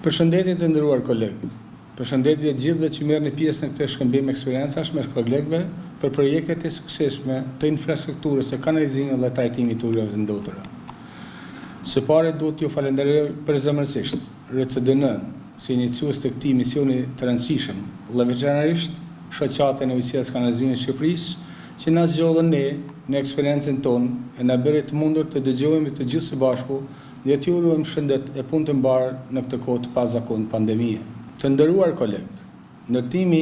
Përshëndetje të nderuar kolegë. Përshëndetje gjithëve që merrni pjesë në këtë shkëmbim eksperiencash me kolegëve për projektet e suksesshme të infrastrukturës së kanalizimit dhe trajtimit të ujëve të ndotura. Së pari duhet t'ju falenderoj përzemërsisht RCDN si iniciues të këtij misioni të rëndësishëm, dhe veçanërisht shoqatën e Ujësisë Kanalizimit të Shqipërisë, që na zgjodhën ne në eksperiencën tonë e na bëri të mundur të dëgjohemi të gjithë së bashku dhe t'ju urojmë shëndet e punë të mbarë në këtë kohë të pazakontë pandemie. Të nderuar kolegë, ndërtimi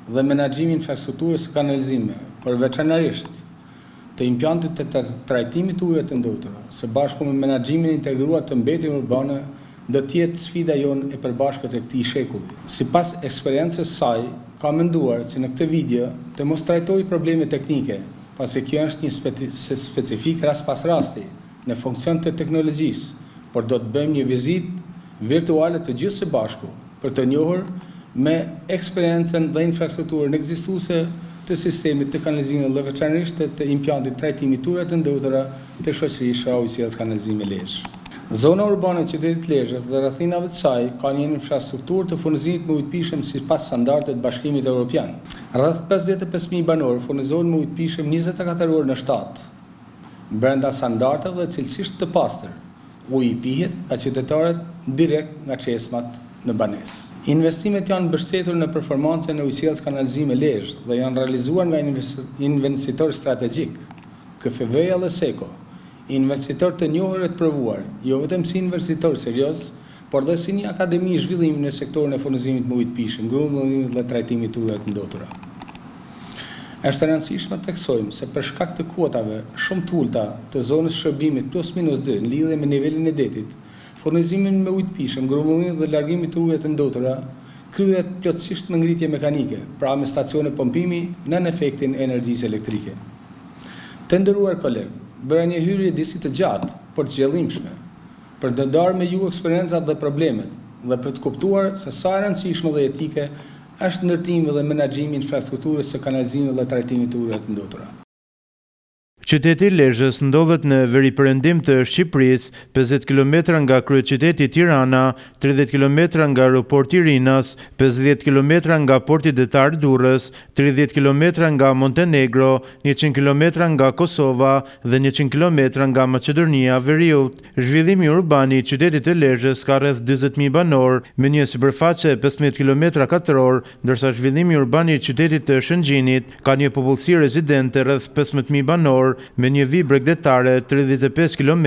dhe menaxhimi i infrastrukturës së kanalizimit, por veçanërisht të impjantit të trajtimit të ujëve të ndotura, së bashku me menaxhimin integruar të mbetjeve urbane, do të jetë sfida jonë e përbashkët e këtij shekulli. Sipas eksperiencës saj, kam menduar se në këtë video të mos trajtoj probleme teknike, pasi kjo është një specifik rast pas rasti në funksion të teknologjisë, por do të bëjmë një vizitë virtuale të gjithë së bashku për të njohur me eksperiencën dhe infrastrukturën ekzistuese të sistemit të kanalizimit dhe veçanërisht të impjantit trajtimit të ujëve të ndotura të shoqërisë së Ujësisë Kanalizimit Lezhë. Zona urbane e qytetit Lezhës dhe rrethinave të saj ka një infrastrukturë të furnizimit me ujë të pishëm sipas standardeve të Bashkimit Evropian. Rreth 55.000 banorë furnizohen me ujë të pishëm 24 orë në shtat, brenda standardeve dhe cilësisht të pastër. Uji pihet nga qytetarët direkt nga çesmat në banesë. Investimet janë mbështetur në performancën e Ujësisë Kanalizimit Lezhë dhe janë realizuar nga investitor strategjik, KFV-ja dhe SECO, investitor të njohur e të provuar, jo vetëm si investitor serioz, por dhe si një akademi zhvillimi në sektorin e furnizimit me ujë të pishëm, grumbullimit dhe trajtimit të ujëve të ndotura. Është e rëndësishme të theksojmë se për shkak të kuotave shumë të ulta të zonës shërbimit +-2 në lidhje me nivelin e detit, furnizimin me ujë të pishëm, grumbullimit dhe largimit të ujëve të ndotura kryhet plotësisht me ngritje mekanike, pra me stacione pompimi nën efektin e energjisë elektrike. Të nderuar kolegë, bëra një hyrje disi të gjatë, por të zgjellimshme, për të ndarë me ju eksperiencat dhe problemet dhe për të kuptuar se sa e rëndësishme dhe etike është ndërtimi dhe menaxhimi i infrastrukturës së kanalizimit dhe trajtimit të ujëve të ndotura. Qyteti i Lezhës ndodhet në veriperëndim të Shqipërisë, 50 km nga kryeqyteti Tirana, 30 km nga aeroporti i Rinas, 50 km nga porti detar Durrës, 30 km nga Montenegro, 100 km nga Kosova dhe 100 km nga Maqedonia Veriut. Zhvillimi urban i qytetit të Lezhës ka rreth 40.000 banor me një sipërfaqe 15 km2, ndërsa zhvillimi urban i qytetit të Shëngjinit ka një popullsi rezidente rreth 15.000 banor me një vijë bregdetare 35 km,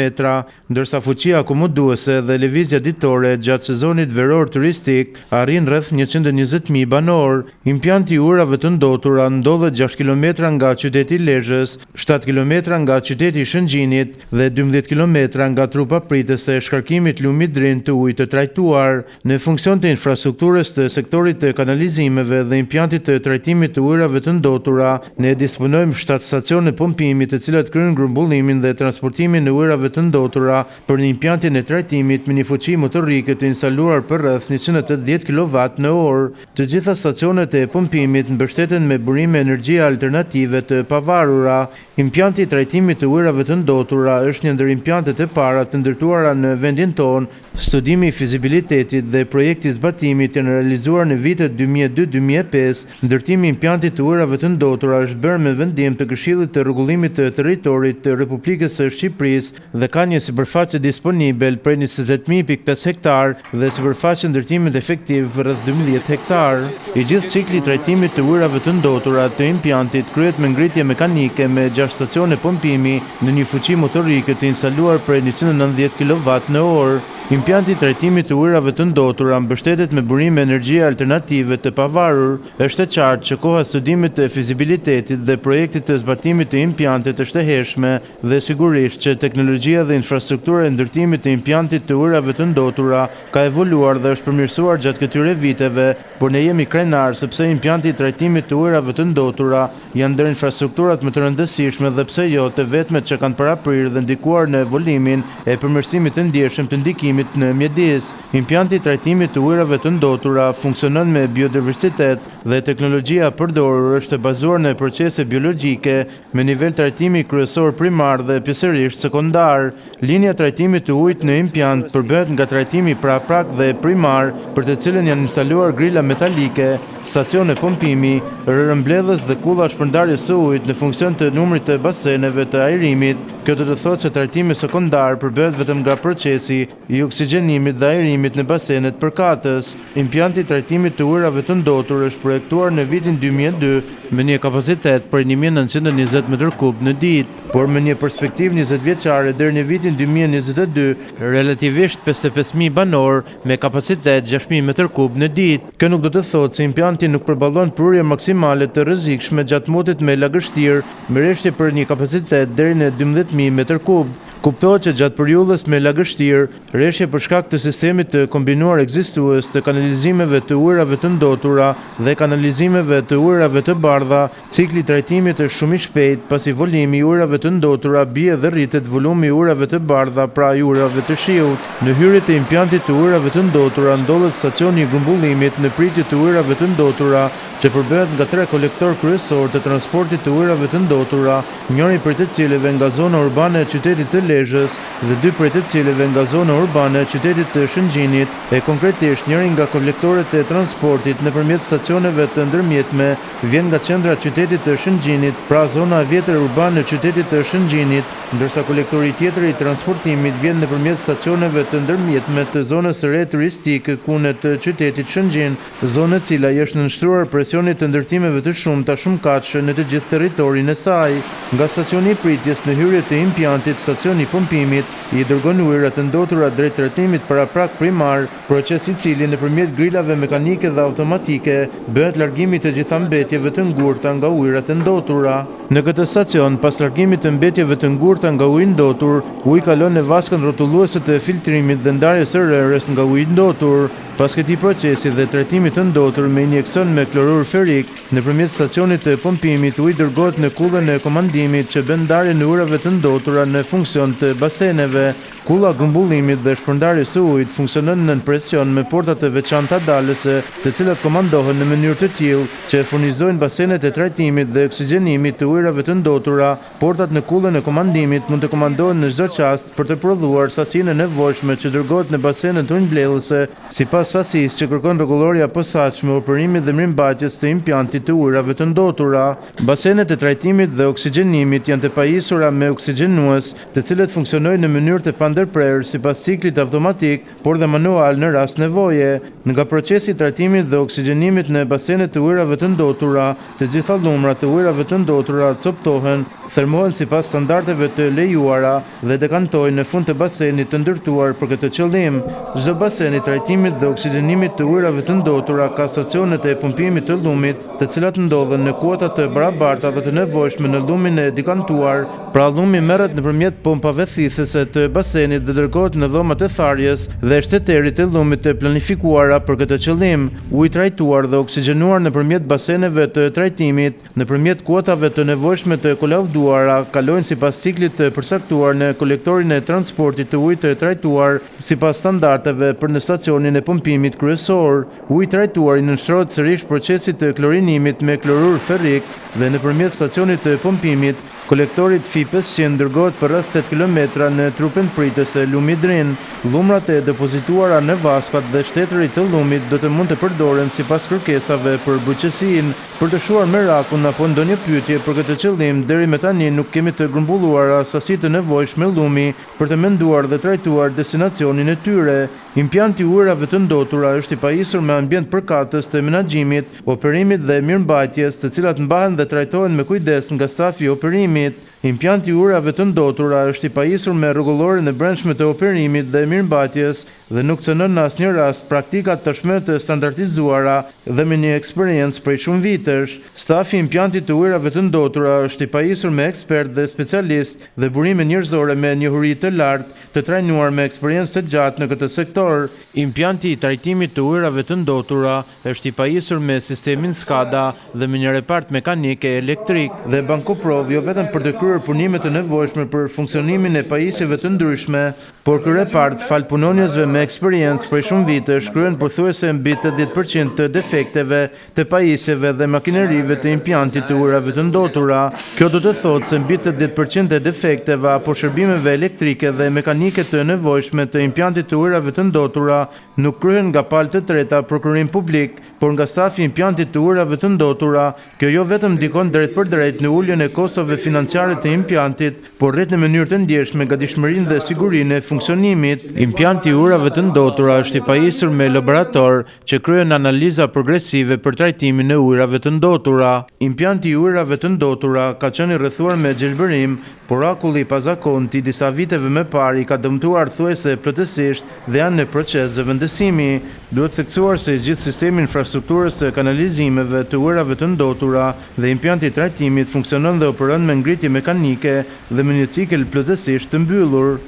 ndërsa fuqia akomoduese dhe lëvizja ditore gjatë sezonit veror turistik arrin rreth 120.000 banor. Impjanti i ujërave të ndotura ndodhet 6 km nga qyteti i Lezhës, 7 km nga qyteti i Shëngjinit dhe 12 km nga trupa pritëse e shkarkimit lumit drin të ujit të trajtuar. Në funksion të infrastrukturës të sektorit të kanalizimeve dhe impjantit të trajtimit të ujërave të ndotura, ne disponojmë 7 stacione pompimi të cilat kryejnë grumbullimin dhe transportimin e ujërave të ndotura për një impjantin e trajtimit me një fuqi motorike të instaluar për rreth 180 kW në orë. Të gjitha stacionet e pompimit mbështeten me burime energjie alternative të pavarura. Impjanti i trajtimit të ujërave të ndotura është një ndër impjantet e para të ndërtuara në vendin tonë. Studimi i fizibilitetit dhe projekti i zbatimit janë realizuar në vitet 2002-2005. Ndërtimi i impjantit të ujërave të ndotura është bërë me vendim të Këshillit të Rregullimit të Territorit të Republikës së Shqipërisë dhe ka një sipërfaqe disponibel prej 28.5 hektar dhe sipërfaqe ndërtimit efektiv rreth 12 hektar. I gjithë cikli i trajtimit të ujërave të ndotura të impjantit kryhet me ngritje mekanike me 6 stacione pompimi në një fuqi motorike të instaluar prej 190 kW në orë. Impjanti i trajtimit të ujërave të ndotura mbështetet me burime energjie alternative të pavarur. Është e qartë që koha studimit të fizibilitetit dhe projektit të zbatimit të impjantit është e hershme dhe sigurisht që teknologjia dhe infrastruktura e ndërtimit të impjantit të ujërave të ndotura ka evoluar dhe është përmirësuar gjatë këtyre viteve, por ne jemi krenar sepse impjanti i trajtimit të ujërave të ndotura janë ndër infrastrukturat më të rëndësishme dhe pse jo të vetmet që kanë paraprirë dhe ndikuar në evolimin e përmirësimit të ndjeshëm të ndikimit në mjedis. Impjanti i trajtimit të ujërave të ndotura funksionon me biodiversitet dhe teknologjia përdorur është e bazuar në procese biologjike me nivel trajtimi trajtimi kryesor primar dhe pjesërisht sekondar. Linja trajtimit të ujit në impjant përbëhet nga trajtimi pra prak dhe primar, për të cilën janë instaluar grila metalike, stacione pompimi, rërëmbledhës dhe kulla shpërndarjes së ujit në funksion të numrit të baseneve të ajrimit. Kjo do të thotë se trajtimi sekondar përbëhet vetëm nga procesi i oksigjenimit dhe ajrimit në basenet përkatës. Impjanti i trajtimit të ujrave të ndotur është projektuar në vitin 2002 me një kapacitet për 1920 m3 në ditë, por me një perspektivë 20 vjeçare deri në vitin 2022, relativisht 55.000 banor me kapacitet 6.000 m3 në ditë. Kjo nuk do të thotë se impjanti nuk përballon prurje maksimale të rrezikshme gjatë motit me lagështirë, me rreshtje për një kapacitet deri në 12.000 m3. Kuptohet që gjatë periudhës me lagështirë, rreshje për shkak të sistemit të kombinuar ekzistues të kanalizimeve të ujrave të ndotura dhe kanalizimeve të ujrave të bardha, cikli i trajtimit është shumë i shpejtë, pasi volumi i ujrave të ndotura bie dhe rritet volumi i ujrave të bardha pra i ujrave të shiut. Në hyrje të impjantit të ujrave të ndotura ndodhet stacioni i grumbullimit në pritje të ujrave të ndotura, që përbëhet nga 3 kolektor kryesor të transportit të ujrave të ndotura, njëri prej të cilëve nga zona urbane e qytetit të Lezhës dhe 2 prej të cilëve nga zona urbane e qytetit të Shëngjinit, e konkretisht njëri nga kolektorët e transportit nëpërmjet stacioneve të ndërmjetme vjen nga qendra e qytetit të Shëngjinit, pra zona e vjetër urbane e qytetit të Shëngjinit, ndërsa kolektori tjetër i transportimit vjen nëpërmjet stacioneve të ndërmjetme të zonës së re turistike kune të qytetit Shëngjin, zonë e cila është nënshtruar presionit të ndërtimeve të shumta shumëkatëshe në të gjithë territorin e saj. Nga stacioni i pritjes në hyrje të impjantit, stacioni i pompimit i dërgon ujërat të ndotura drejt trajtimit para prak primar, proces i cili nëpërmjet grilave mekanike dhe automatike bëhet largimi të gjitha mbetjeve të ngurta nga ujërat të ndotura. Në këtë stacion, pas largimit të mbetjeve të ngurta nga uji ndotur, uji kalon në vaskën rrotulluese të filtrimit dhe ndarjes së rërës nga uji ndotur. Pas këtij procesi dhe trajtimit të ndotur me injeksion me klorur ferik, nëpërmjet stacionit të pompimit, uji dërgohet në kullën e komandimit që bën ndarjen e ujrave të ndotura në funksion të baseneve. Kulla grumbullimit dhe shpërndarjes së ujit funksionon nën presion me porta të veçanta dalëse, të cilat komandohen në mënyrë të tillë që furnizojnë basenet e trajtimit dhe oksigjenimit të ujrave të ndotura. Portat në kullën e komandimit mund të komandohen në çdo çast për të prodhuar sasinë e nevojshme që dërgohet në basenet ujmbledhëse, sipas sasisë që kërkon rregulloria e posaçme, operimit dhe mirëmbajtjes të impjantit të ujrave të ndotura. Basenet e trajtimit dhe oksigjenimit janë të pajisura me oksigjenues, të cilët funksionojnë në mënyrë të ndërprerë sipas ciklit automatik, por dhe manual në rast nevoje. Nga procesi i trajtimit dhe oksigjenimit në basenet të ujrave të ndotura, të gjitha dhumrat të ujrave të ndotura coptohen, thermohen sipas standardeve të lejuara dhe dekantohen në fund të basenit të ndërtuar për këtë qëllim. Çdo basen i trajtimit dhe oksigjenimit të ujrave të ndotura ka stacionet e pumpimit të llumit, të cilat ndodhen në kuota të barabarta dhe të nevojshme në llumin e dekantuar. Pra llumi merret nëpërmjet pompave thithëse të basenit dhe dërgohet në dhomat e tharjes dhe shteterit e llumit të planifikuara për këtë qëllim. Uji trajtuar dhe oksigjenuar nëpërmjet baseneve të trajtimit, nëpërmjet kuotave të nevojshme të kolauduara, kalojnë sipas ciklit të përcaktuar në kolektorin e transportit të ujit të trajtuar sipas standardeve për në stacionin e pompimit kryesor. Uji trajtuar i nënshtrohet sërish procesit të klorinimit me klorur ferrik dhe nëpërmjet stacionit të pompimit, kolektorit Fi500 dërgohet për rreth 8 km në trupin pritëse lumidrin. Llumrat e depozituara në vaskat dhe shtetërit të llumit do të mund të përdoren sipas kërkesave për bujqësinë. Për të shuar merakun apo ndonjë pyetje për këtë qëllim, deri më tani nuk kemi të grumbulluara sasi të nevojshme llumi për të menduar dhe trajtuar destinacionin e tyre. Impjanti i ujrave të ndotura është i pajisur me ambient përkatës të menaxhimit, operimit dhe mirëmbajtjes, të cilat mbahen dhe trajtohen me kujdes nga stafi i operimit. Impjanti i ujrave të ndotura është i pajisur me rregulloren e brendshme të operimit dhe mirëmbajtjes dhe nuk cënon në asnjë rast praktikat tashmë të standardizuara dhe me një eksperiencë prej shumë vitesh. Stafi i impjantit të ujrave të ndotura është i pajisur me ekspert dhe specialist dhe burime njerëzore me njohuri të lartë, të trajnuar me eksperiencë të gjatë në këtë sektor. Impjanti i trajtimit të ujrave të ndotura është i pajisur me sistemin SCADA dhe me një repart mekanik e elektrik. Dhe Bankoprov jo vetëm për të kryer punimet të nevojshme për funksionimin e pajisjeve të ndryshme, por ky repart fal punonjësve me eksperiencë prej shumë vitesh kryen pothuajse mbi 80% të defekteve të pajisjeve dhe makinerive të impjantit të urave të ndotura. Kjo do të thotë se mbi 80% e defekteve apo shërbimeve elektrike dhe mekanike të nevojshme të impjantit të urave të ndotura nuk kryhen nga palë të treta prokurim publik, por nga stafi i impjantit të urave të ndotura. Kjo jo vetëm ndikon drejt për drejt në uljen e kostove financiare të impjantit, por rrit në mënyrë të ndjeshme gatishmërinë dhe sigurinë e funksionimit. Impjanti i urave të ndotura është i pajisur me laborator që kryen analiza progresive për trajtimin e ujrave të ndotura. Impjanti i ujrave të ndotura ka qenë i rrethuar me gjelbërim, por akulli i pazakonti disa viteve më parë i ka dëmtuar thuajse plotësisht dhe janë në proces zëvendësimi. Duhet theksuar se gjithë sistemi infrastrukturës së kanalizimeve të ujrave të ndotura dhe impjanti i trajtimit funksionon dhe operon me ngritje mekanike dhe me një cikël plotësisht të mbyllur.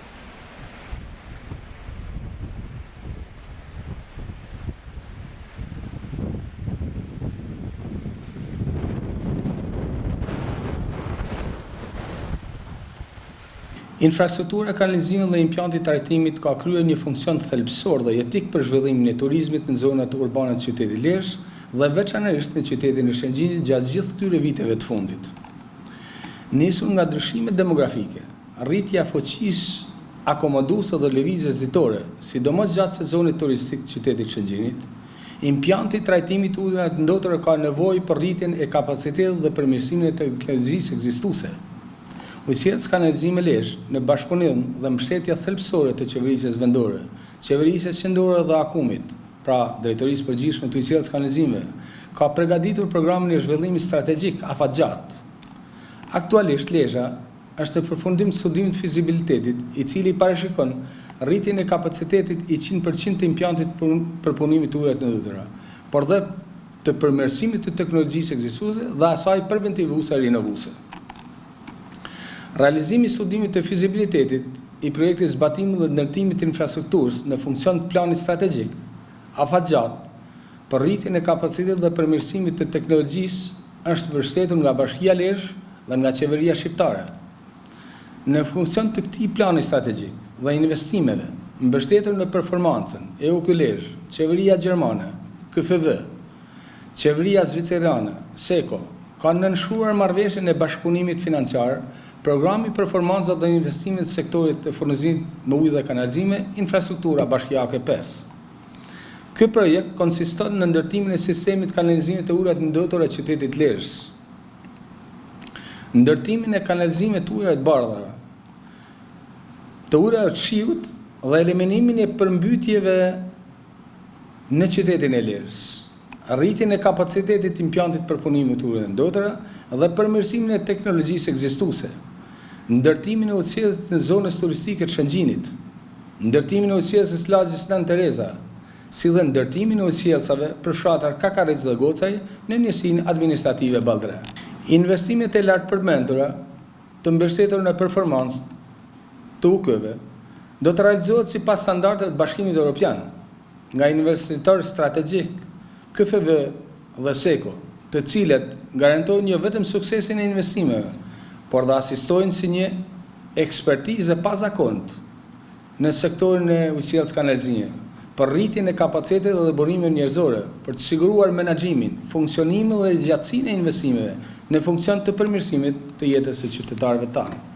Infrastruktura e kanalizimit dhe impjanti i trajtimit ka kryer një funksion thelbësor dhe jetik për zhvillimin e turizmit në zonat urbane të qytetit Lezhë dhe veçanërisht në qytetin e Shëngjinit gjatë gjithë këtyre viteve të fundit. Nisur nga ndryshimet demografike, rritja fuqisë akomoduese dhe lëvizjes ditore, sidomos gjatë sezonit turistik të qytetit Shëngjinit, impjanti i trajtimit të ujrave të ndotura ka nevojë për rritjen e kapacitetit dhe përmirësimin e teknologjisë ekzistuese. Ujësies Kanalizimi Lezhë në bashkëpunim dhe mbështetja thelbësore të qeverisjes vendore, qeverisjes qendrore dhe akumit, pra Drejtorisë Përgjithshme të Ujësies Kanalizimeve, ka përgatitur programin e zhvillimit strategjik afatgjat. Aktualisht Lezhë është në përfundim të studimit të fizibilitetit, i cili parashikon rritjen e kapacitetit i 100% të impjantit për punimin të ujrave të ndotura, por dhe të përmirësimit të teknologjisë ekzistuese dhe asaj preventivuese e rinovuese. Realizimi i studimit të fizibilitetit i projektit zbatimit dhe ndërtimit të infrastrukturës në funksion të planit strategjik afatgjat për rritjen e kapacitetit dhe përmirësimit të teknologjisë është mbështetur nga Bashkia Lezhë dhe nga qeveria shqiptare. Në funksion të këtij plani strategjik dhe investimeve mbështetur në performancën EUQ Lezhë, qeveria gjermane, KFV, qeveria zvicerane, SECO, kanë nënshkruar marrëveshjen e bashkëpunimit financiar, programi performancë dhe investimet sektorit të furnizimit me ujë dhe kanalizime, infrastruktura bashkiake 5. Ky projekt konsiston në ndërtimin e sistemit kanalizimit të ujrave të ndotura të qytetit Lezhë, ndërtimin e kanalizimit të ujrave të bardhave, të ujrave të shiut dhe eliminimin e përmbytjeve në qytetin e Lezhës, rritjen e kapacitetit të impjantit për punimin të ujrave të ndotura dhe përmirësimin e teknologjisë ekzistuese, ndërtimin e ujësisë në zonës turistike të Shëngjinit, ndërtimin e ujësisë lagjës Nën Tereza, si dhe ndërtimin e ujësisave për fshatar Kakaric dhe Gocaj në njësinë administrative Balltre. Investimet e lartpërmendura të mbështetur në performancë të UQ-ve do të realizohet sipas standardeve të Bashkimit Evropian nga investitor strategjik KFV dhe SECO, të cilët garantojnë jo vetëm suksesin e investimeve, por dhe asistojnë si një ekspertizë pazakontë në sektorin e ujësisë kanalizimeve, për rritjen e kapacitetit dhe burimeve njerëzore, për të siguruar menaxhimin, funksionimin dhe gjatësinë e investimeve në funksion të përmirësimit të jetës së qytetarëve tanë.